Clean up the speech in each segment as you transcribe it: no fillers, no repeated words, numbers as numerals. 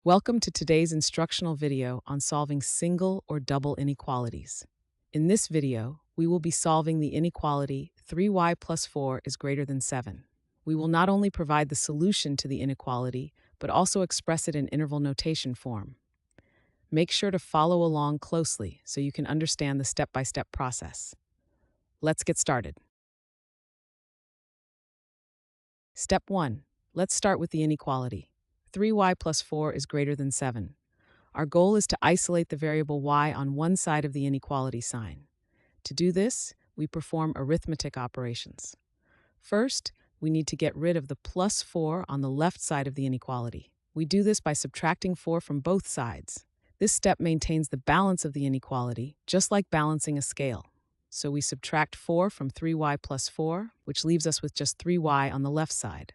Welcome to today's instructional video on solving single or double inequalities. In this video, we will be solving the inequality 3y plus 4 is greater than 7. We will not only provide the solution to the inequality, but also express it in interval notation form. Make sure to follow along closely so you can understand the step-by-step process. Let's get started. Step 1. Let's start with the inequality. 3y plus 4 is greater than 7. Our goal is to isolate the variable y on one side of the inequality sign. To do this, we perform arithmetic operations. First, we need to get rid of the plus 4 on the left side of the inequality. We do this by subtracting 4 from both sides. This step maintains the balance of the inequality, just like balancing a scale. So we subtract 4 from 3y plus 4, which leaves us with just 3y on the left side.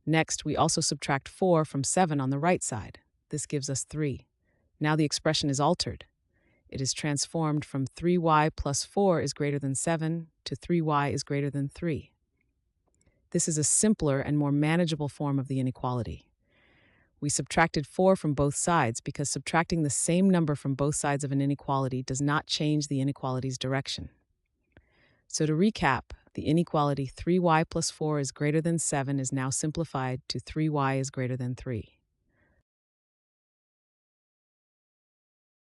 Next, we also subtract 4 from 7 on the right side. This gives us 3. Now the expression is altered. It is transformed from 3y plus 4 is greater than 7 to 3y is greater than 3. This is a simpler and more manageable form of the inequality. We subtracted 4 from both sides because subtracting the same number from both sides of an inequality does not change the inequality's direction. So to recap, the inequality 3y plus 4 is greater than 7 is now simplified to 3y is greater than 3.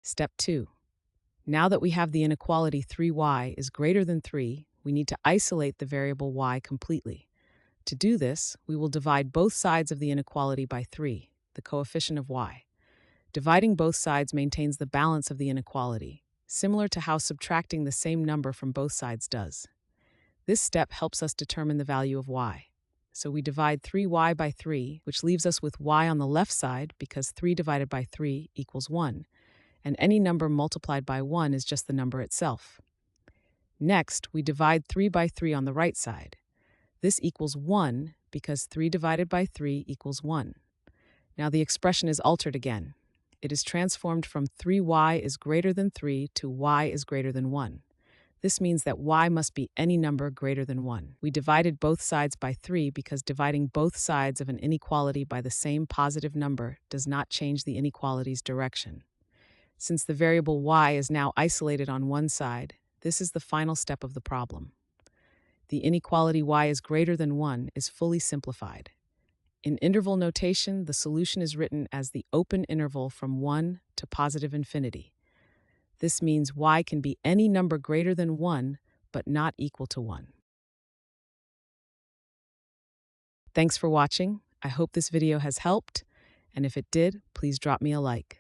Step 2. Now that we have the inequality 3y is greater than 3, we need to isolate the variable y completely. To do this, we will divide both sides of the inequality by 3, the coefficient of y. Dividing both sides maintains the balance of the inequality, similar to how subtracting the same number from both sides does. This step helps us determine the value of y. So we divide 3y by 3, which leaves us with y on the left side because 3 divided by 3 equals 1, and any number multiplied by 1 is just the number itself. Next, we divide 3 by 3 on the right side. This equals 1 because 3 divided by 3 equals 1. Now the expression is altered again. It is transformed from 3y is greater than 3 to y is greater than 1. This means that y must be any number greater than 1. We divided both sides by 3 because dividing both sides of an inequality by the same positive number does not change the inequality's direction. Since the variable y is now isolated on one side, this is the final step of the problem. The inequality y is greater than 1 is fully simplified. In interval notation, the solution is written as the open interval from 1 to positive infinity. This means y can be any number greater than 1, but not equal to 1. Thanks for watching. I hope this video has helped, and if it did, please drop me a like.